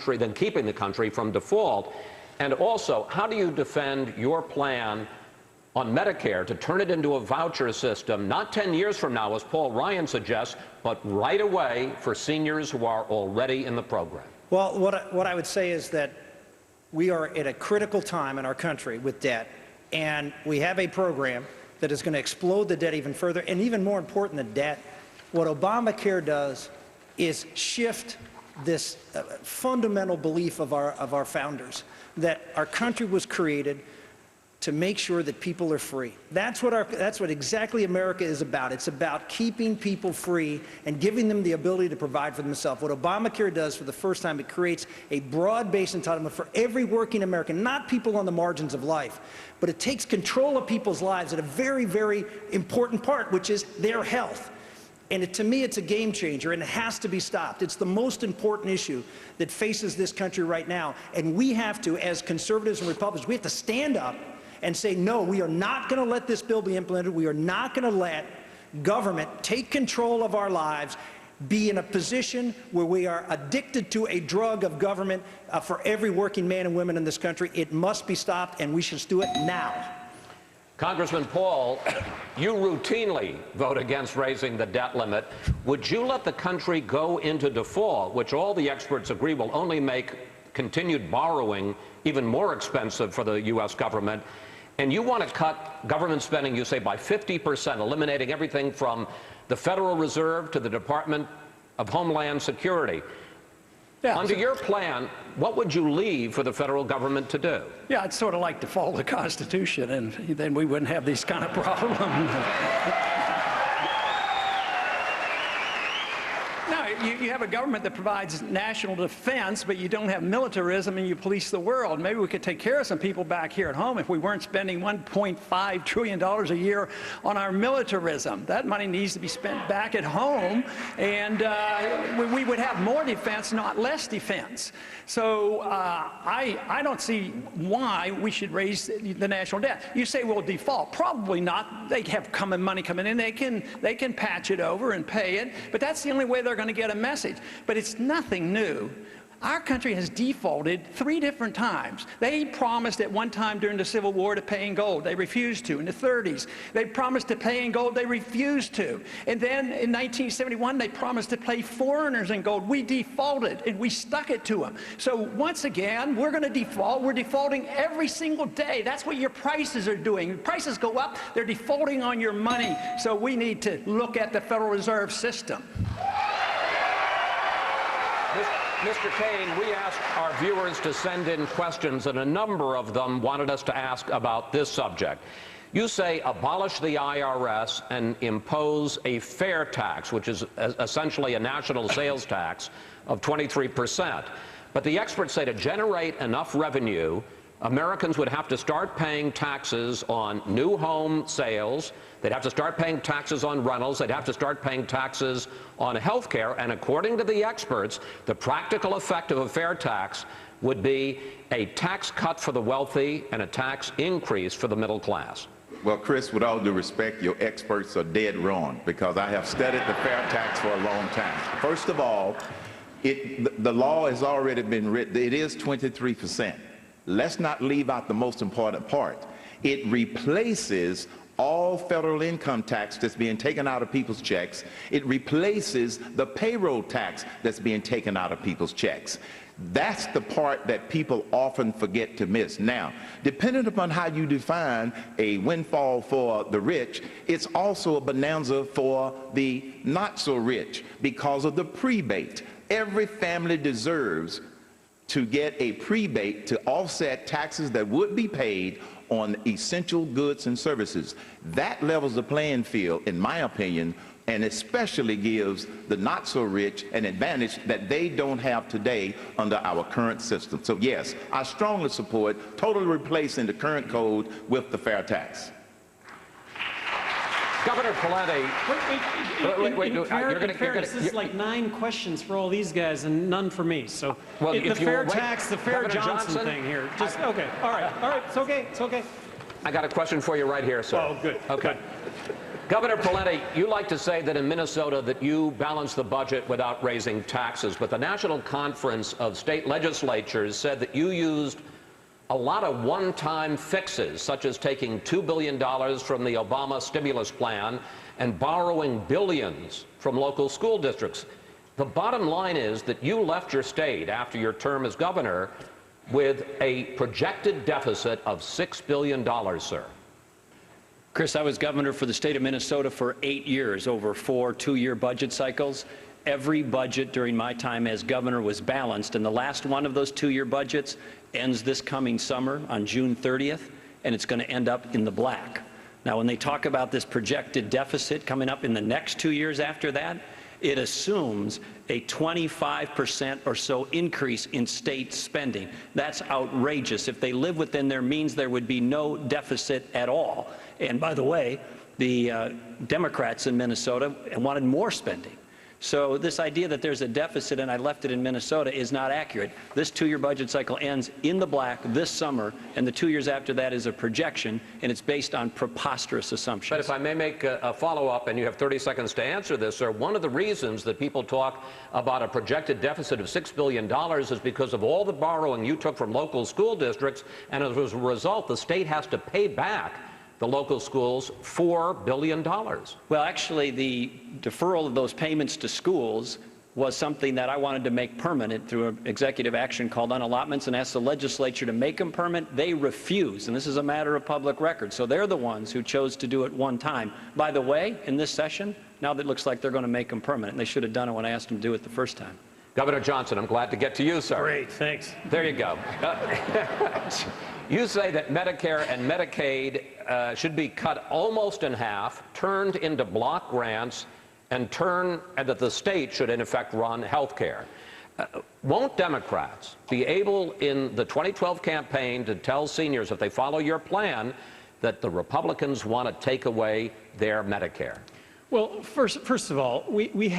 country than keeping the country from default? And also, how do you defend your plan on Medicare to turn it into a voucher system, not 10 years from now, as Paul Ryan suggests, but right away for seniors who are already in the program? Well, what I would say is that we are at a critical time in our country with debt, and we have a program that is going to explode the debt even further. And even more important than debt, what Obamacare does is shift this fundamental belief of our founders, that our country was created to make sure that people are free. That's what exactly America is about. It's about keeping people free and giving them the ability to provide for themselves. What Obamacare does for the first time, it creates a broad-based entitlement for every working American, not people on the margins of life, but it takes control of people's lives at a very, very important part, which is their health. And to me, it's a game changer, and it has to be stopped. It's the most important issue that faces this country right now. And we have to, as conservatives and Republicans, we have to stand up and say, no, we are not going to let this bill be implemented. We are not going to let government take control of our lives, be in a position where we are addicted to a drug of government for every working man and woman in this country. It must be stopped, and we should do it now. Congressman Paul, you routinely vote against raising the debt limit. Would you let the country go into default, which all the experts agree will only make continued borrowing even more expensive for the U.S. government? And you want to cut government spending, you say, by 50%, eliminating everything from the Federal Reserve to the Department of Homeland Security. Yeah, under your plan, what would you leave for the federal government to do? Yeah, I'd sort of like to follow the Constitution, and then we wouldn't have these kind of problems. No, you have a government that provides national defense, but you don't have militarism and you police the world. Maybe we could take care of some people back here at home if we weren't spending $1.5 trillion a year on our militarism. That money needs to be spent back at home, and we would have more defense, not less defense. So I don't see why we should raise the national debt. You say, well, default. Probably not. They have money coming in. They can patch it over and pay it, but that's the only way they're going to get a message. But it's nothing new. Our country has defaulted 3 different times. They promised at one time during the Civil War to pay in gold. They refused to. In the 30s, they promised to pay in gold. They refused to. And then in 1971, they promised to pay foreigners in gold. We defaulted, and we stuck it to them. So once again, we're going to default. We're defaulting every single day. That's what your prices are doing. Prices go up. They're defaulting on your money. So we need to look at the Federal Reserve System. Mr. Cain, we asked our viewers to send in questions, and a number of them wanted us to ask about this subject. You say abolish the IRS and impose a fair tax, which is essentially a national sales tax of 23%. But the experts say to generate enough revenue, Americans would have to start paying taxes on new home sales. They'd have to start paying taxes on rentals. They'd have to start paying taxes on health care. And according to the experts, the practical effect of a fair tax would be a tax cut for the wealthy and a tax increase for the middle class. Well, Chris, with all due respect, your experts are dead wrong, because I have studied the fair tax for a long time. First of all, the law has already been written. It is 23%. Let's not leave out the most important part. It replaces all federal income tax that's being taken out of people's checks. It replaces the payroll tax that's being taken out of people's checks. That's the part that people often forget to miss. Now, depending upon how you define a windfall for the rich, it's also a bonanza for the not so rich because of the prebate. Every family deserves to get a prebate to offset taxes that would be paid on essential goods and services. That levels the playing field, in my opinion, and especially gives the not-so-rich an advantage that they don't have today under our current system. So yes, I strongly support totally replacing the current code with the fair tax. Governor Pawlenty, this is like 9 questions for all these guys and none for me. So well, the fair tax, the fair Governor Johnson thing here. Just okay. All right. It's okay. I got a question for you right here, sir. Oh, good. Okay. Good. Governor Pawlenty, you like to say that in Minnesota that you balance the budget without raising taxes, but the National Conference of State Legislatures said that you used a lot of one-time fixes, such as taking $2 billion from the Obama stimulus plan and borrowing billions from local school districts. The bottom line is that you left your state after your term as governor with a projected deficit of $6 billion, sir. Chris, I was governor for the state of Minnesota for 8 years, over 4 two-year budget cycles. Every budget during my time as governor was balanced, and the last one of those two-year budgets ends this coming summer on June 30th, and it's going to end up in the black. Now, when they talk about this projected deficit coming up in the next 2 years after that, it assumes a 25% or so increase in state spending. That's outrageous. If they live within their means, there would be no deficit at all. And by the way, the Democrats in Minnesota wanted more spending. So this idea that there's a deficit and I left it in Minnesota is not accurate. This two-year budget cycle ends in the black this summer, and the 2 years after that is a projection, and it's based on preposterous assumptions. But if I may make a follow-up, and you have 30 seconds to answer this, sir, one of the reasons that people talk about a projected deficit of $6 billion is because of all the borrowing you took from local school districts, and as a result, the state has to pay back the local schools $4 billion. Well, actually, the deferral of those payments to schools was something that I wanted to make permanent through an executive action called unallotments and asked the legislature to make them permanent. They refused, and this is a matter of public record. So they're the ones who chose to do it one time. By the way, in this session, now that it looks like they're going to make them permanent. They should have done it when I asked them to do it the first time. Governor Johnson, I'm glad to get to you, sir. Great, thanks. There you go. You say that Medicare and Medicaid should be cut almost in half, turned into block grants, and that the state should, in effect, run health care. Won't Democrats be able, in the 2012 campaign, to tell seniors, if they follow your plan, that the Republicans want to take away their Medicare? Well, first of all, we're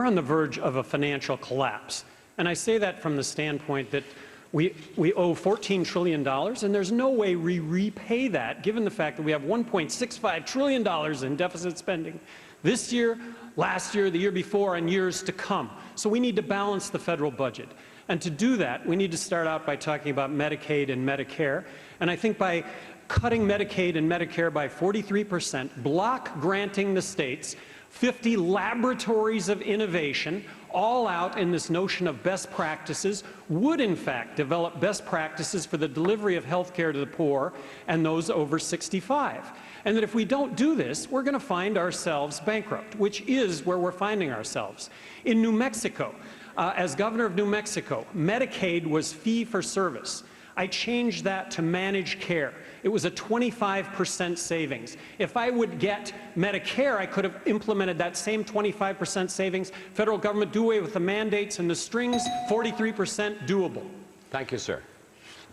on the verge of a financial collapse. And I say that from the standpoint that we owe $14 trillion, and there's no way we repay that, given the fact that we have $1.65 trillion in deficit spending this year, last year, the year before, and years to come. So we need to balance the federal budget. And to do that, we need to start out by talking about Medicaid and Medicare. And I think by cutting Medicaid and Medicare by 43%, block granting the states 50 laboratories of innovation, all out in this notion of best practices, would in fact develop best practices for the delivery of health care to the poor and those over 65. And that if we don't do this, we're going to find ourselves bankrupt, which is where we're finding ourselves. In New Mexico, as governor of New Mexico, Medicaid was fee for service. I changed that to managed care. It was a 25% savings. If I would get Medicare, I could have implemented that same 25% savings. Federal government do away with the mandates and the strings, 43% doable. Thank you, sir.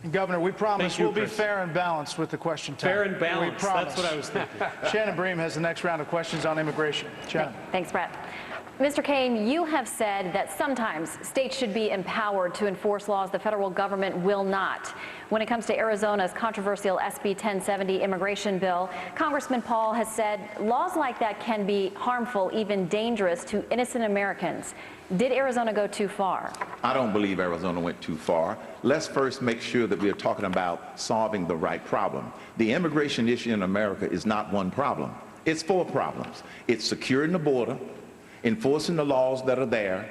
And Governor, we promise we'll be Chris. fair and balanced with the question time. Fair and balanced, We promise. that's what I was thinking. Shannon Bream has the next round of questions on immigration. Shannon. Thanks, Brett. Mr. Cain, you have said that sometimes states should be empowered to enforce laws the federal government will not. When it comes to Arizona's controversial SB 1070 immigration bill, Congressman Paul has said laws like that can be harmful, even dangerous to innocent Americans. Did Arizona go too far? I don't believe Arizona went too far. Let's first make sure that we are talking about solving the right problem. The immigration issue in America is not one problem. It's 4 problems. It's securing the border, enforcing the laws that are there,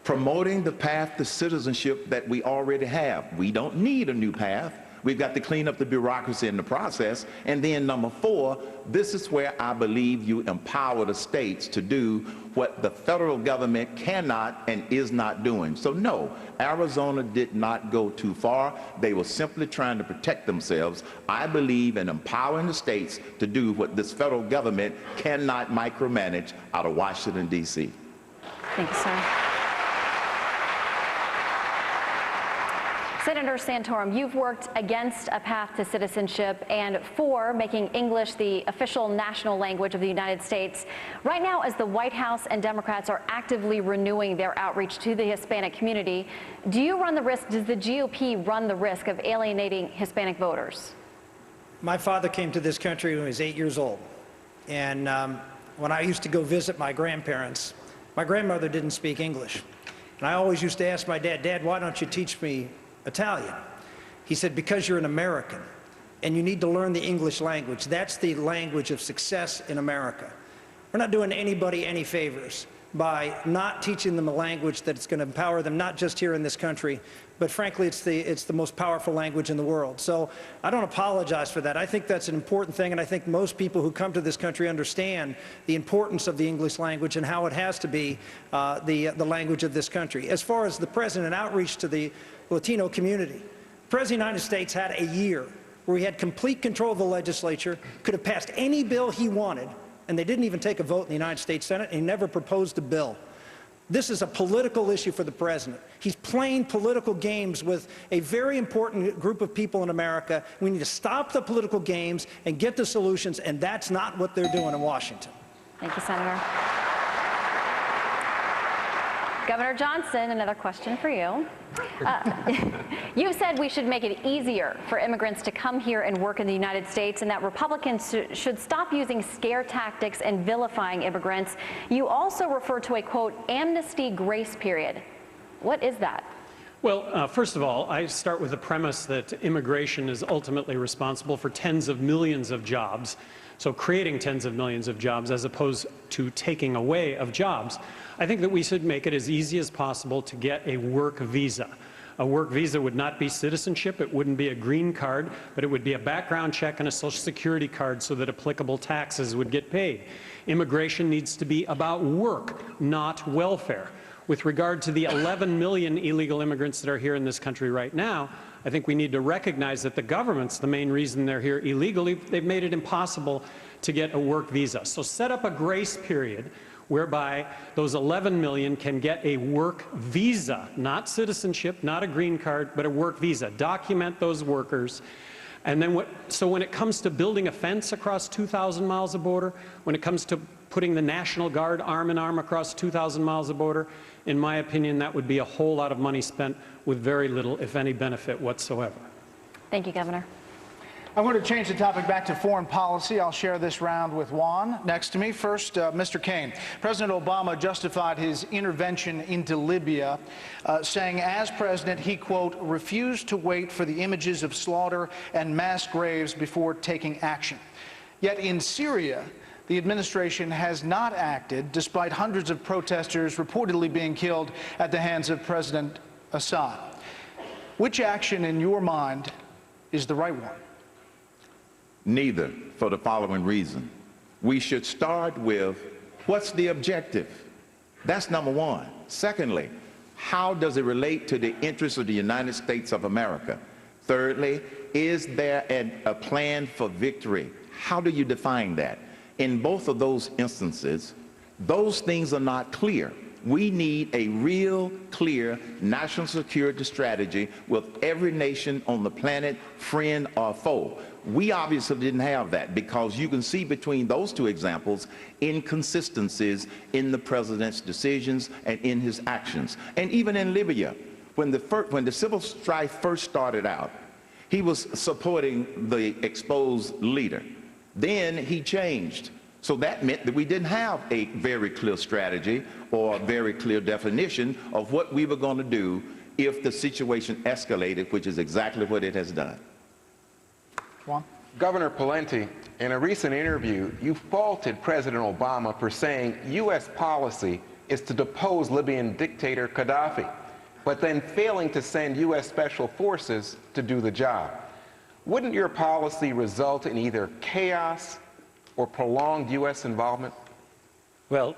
promoting the path to citizenship that we already have. We don't need a new path. We've got to clean up the bureaucracy in the process. And then number 4, this is where I believe you empower the states to do what the federal government cannot and is not doing. So no, Arizona did not go too far. They were simply trying to protect themselves. I believe in empowering the states to do what this federal government cannot micromanage out of Washington, D.C. Thank you, sir. Senator Santorum, you've worked against a path to citizenship and for making English the official national language of the United States. Right now, as the White House and Democrats are actively renewing their outreach to the Hispanic community, does the GOP run the risk of alienating Hispanic voters? My father came to this country when he was 8 years old. And when I used to go visit my grandparents, my grandmother didn't speak English. And I always used to ask my dad, "Dad, why don't you teach me Italian?" He said, "Because you're an American, and you need to learn the English language. That's the language of success in America." We're not doing anybody any favors by not teaching them a language that's going to empower them, not just here in this country, but frankly, it's the most powerful language in the world. So I don't apologize for that. I think that's an important thing, and I think most people who come to this country understand the importance of the English language and how it has to be the language of this country. As far as the president outreach to the Latino community, the President of the United States had a year where he had complete control of the legislature, could have passed any bill he wanted, and they didn't even take a vote in the United States Senate, and he never proposed a bill. This is a political issue for the president. He's playing political games with a very important group of people in America. We need to stop the political games and get the solutions, and that's not what they're doing in Washington. Thank you, Senator. Governor Johnson, another question for you. You've said we should make it easier for immigrants to come here and work in the United States, and that Republicans should stop using scare tactics and vilifying immigrants. You also refer to a, quote, amnesty grace period. What is that? Well, first of all, I start with the premise that immigration is ultimately responsible for tens of millions of jobs. So creating tens of millions of jobs as opposed to taking away of jobs. I think that we should make it as easy as possible to get a work visa. A work visa would not be citizenship, it wouldn't be a green card, but it would be a background check and a Social Security card so that applicable taxes would get paid. Immigration needs to be about work, not welfare. With regard to the 11 million illegal immigrants that are here in this country right now, I think we need to recognize that the government's the main reason they're here illegally. They've made it impossible to get a work visa. So set up a grace period whereby those 11 million can get a work visa, not citizenship, not a green card, but a work visa. Document those workers. And then so when it comes to building a fence across 2,000 miles of border, when it comes to putting the National Guard arm in arm across 2,000 miles of border, in my opinion, that would be a whole lot of money spent with very little, if any, benefit whatsoever. Thank you, Governor. I'm going to change the topic back to foreign policy. I'll share this round with Juan next to me. First, Mr. Cain. President Obama justified his intervention into Libya, saying as president, he, quote, refused to wait for the images of slaughter and mass graves before taking action. Yet in Syria, the administration has not acted, despite hundreds of protesters reportedly being killed at the hands of President Assad. Which action, in your mind, is the right one? Neither, for the following reason. We should start with, what's the objective? That's number one. Secondly, how does it relate to the interests of the United States of America? Thirdly, is there a plan for victory? How do you define that? In both of those instances, those things are not clear. We need a real clear national security strategy with every nation on the planet, friend or foe. We obviously didn't have that, because you can see between those two examples inconsistencies in the president's decisions and in his actions. And even in Libya, when the civil strife first started out, he was supporting the exposed leader. Then he changed. So that meant that we didn't have a very clear strategy or a very clear definition of what we were going to do if the situation escalated, which is exactly what it has done. Juan? Governor Pawlenty, in a recent interview, you faulted President Obama for saying U.S. policy is to depose Libyan dictator Gaddafi, but then failing to send U.S. special forces to do the job. Wouldn't your policy result in either chaos or prolonged U.S. involvement? Well,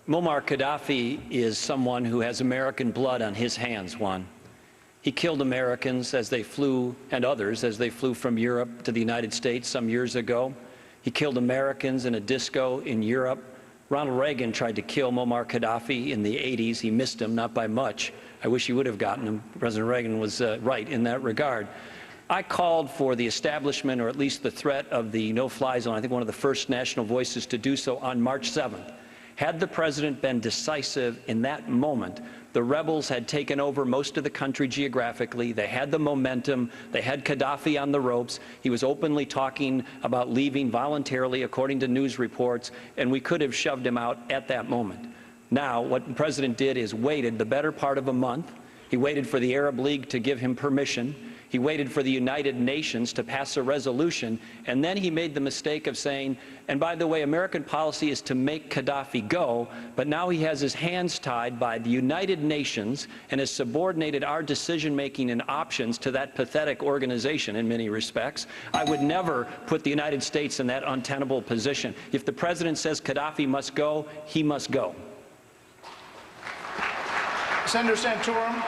Muammar Gaddafi is someone who has American blood on his hands, Juan. He killed Americans as they flew, and others, as they flew from Europe to the United States some years ago. He killed Americans in a disco in Europe. Ronald Reagan tried to kill Muammar Gaddafi in the 80s. He missed him, not by much. I wish he would have gotten him. President Reagan was right in that regard. I called for the establishment, or at least the threat, of the no-fly zone. I think one of the first national voices to do so on March 7th. Had the president been decisive in that moment, The rebels had taken over most of the country geographically. They had the momentum. They had Gaddafi on the ropes. He was openly talking about leaving voluntarily, according to news reports, and we could have shoved him out at that moment. Now, what the president did is waited the better part of a month. He waited for the Arab League to give him permission. He waited for the United Nations to pass a resolution, and then he made the mistake of saying, and by the way, American policy is to make Gaddafi go, but now he has his hands tied by the United Nations and has subordinated our decision-making and options to that pathetic organization in many respects. I would never put the United States in that untenable position. If the president says Gaddafi must go, he must go. Senator Santorum,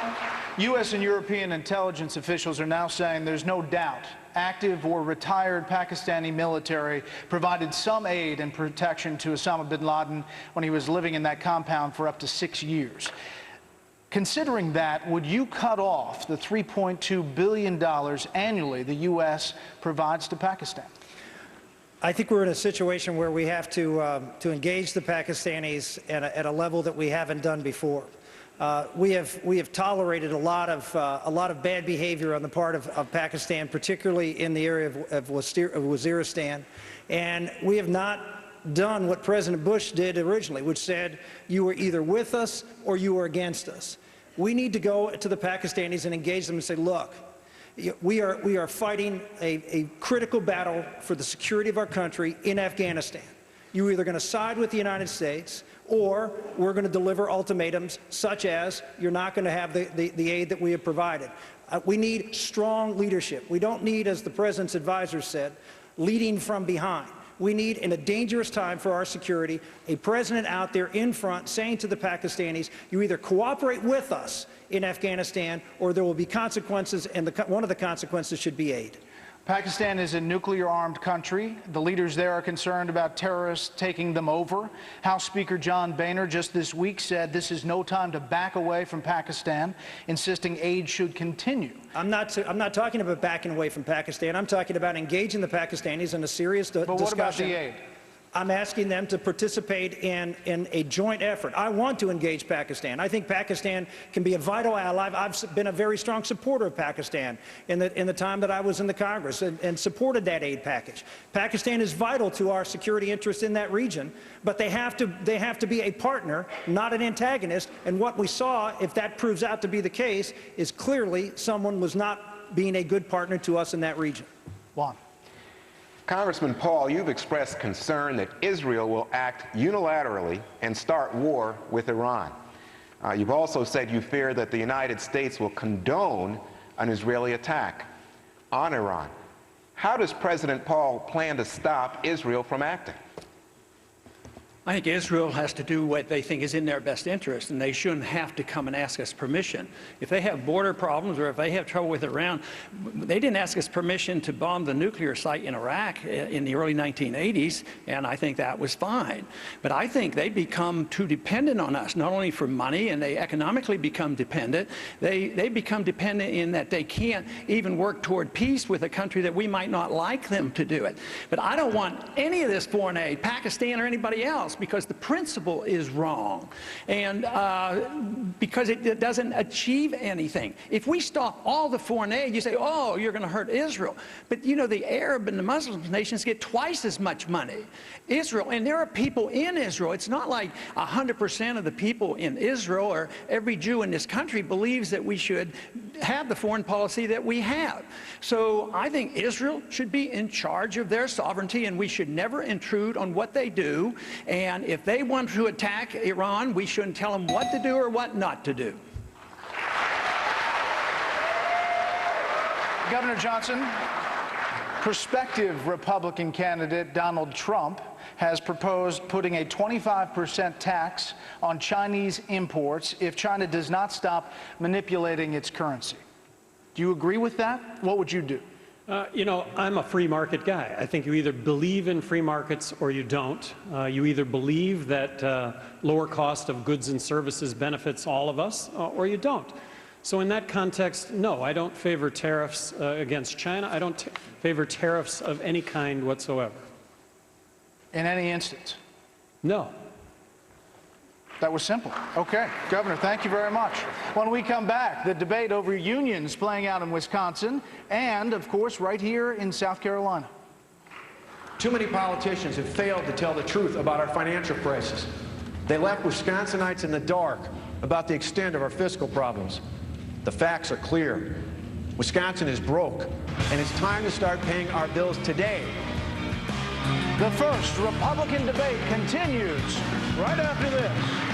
U.S. and European intelligence officials are now saying there's no doubt active or retired Pakistani military provided some aid and protection to Osama bin Laden when he was living in that compound for up to 6 years. Considering that, would you cut off the $3.2 billion annually the U.S. provides to Pakistan? I think we're in a situation where we have to engage the Pakistanis at a level that we haven't done before. We have tolerated a lot of bad behavior on the part of Pakistan, particularly in the area of Waziristan, and we have not done what President Bush did originally, which said you were either with us or you were against us. We need to go to the Pakistanis and engage them and say, look, we are fighting a critical battle for the security of our country in Afghanistan. You're either going to side with the United States or we're going to deliver ultimatums such as you're not going to have the aid that we have provided. We need strong leadership. We don't need, as the President's advisor said, leading from behind. We need, in a dangerous time for our security, a president out there in front saying to the Pakistanis, you either cooperate with us in Afghanistan or there will be consequences, and one of the consequences should be aid. Pakistan is a nuclear-armed country. The leaders there are concerned about terrorists taking them over. House Speaker John Boehner just this week said this is no time to back away from Pakistan, insisting aid should continue. I'm not talking about backing away from Pakistan. I'm talking about engaging the Pakistanis in a serious discussion. But what about the aid? I'm asking them to participate in a joint effort. I want to engage Pakistan. I think Pakistan can be a vital ally. I've been a very strong supporter of Pakistan in the time that I was in the Congress and supported that aid package. Pakistan is vital to our security interests in that region, but they have to be a partner, not an antagonist. And what we saw, if that proves out to be the case, is clearly someone was not being a good partner to us in that region. Juan. Congressman Paul, you've expressed concern that Israel will act unilaterally and start war with Iran. You've also said you fear that the United States will condone an Israeli attack on Iran. How does President Paul plan to stop Israel from acting? I think Israel has to do what they think is in their best interest, and they shouldn't have to come and ask us permission. If they have border problems or if they have trouble with Iran, they didn't ask us permission to bomb the nuclear site in Iraq in the early 1980s, and I think that was fine. But I think they become too dependent on us, not only for money, and they economically become dependent, they become dependent in that they can't even work toward peace with a country that we might not like them to do it. But I don't want any of this foreign aid, Pakistan or anybody else, because the principle is wrong and because it doesn't achieve anything. If we stop all the foreign aid, you say, oh, you're going to hurt Israel. But you know, the Arab and the Muslim nations get twice as much money. Israel, and there are people in Israel. It's not like 100% of the people in Israel or every Jew in this country believes that we should have the foreign policy that we have. So I think Israel should be in charge of their sovereignty, and we should never intrude on what they do. And if they want to attack Iran, we shouldn't tell them what to do or what not to do. Governor Johnson, prospective Republican candidate Donald Trump has proposed putting a 25% tax on Chinese imports if China does not stop manipulating its currency. Do you agree with that? What would you do? You know, I'm a free market guy. I think you either believe in free markets or you don't. You either believe that lower cost of goods and services benefits all of us or you don't. So in that context, no, I don't favor tariffs against China. I don't favor tariffs of any kind whatsoever. In any instance? No. That was simple. Okay. Governor, thank you very much. When we come back, the debate over unions playing out in Wisconsin and, of course, right here in South Carolina. Too many politicians have failed to tell the truth about our financial crisis. They left Wisconsinites in the dark about the extent of our fiscal problems. The facts are clear. Wisconsin is broke, and it's time to start paying our bills today. The first Republican debate continues right after this.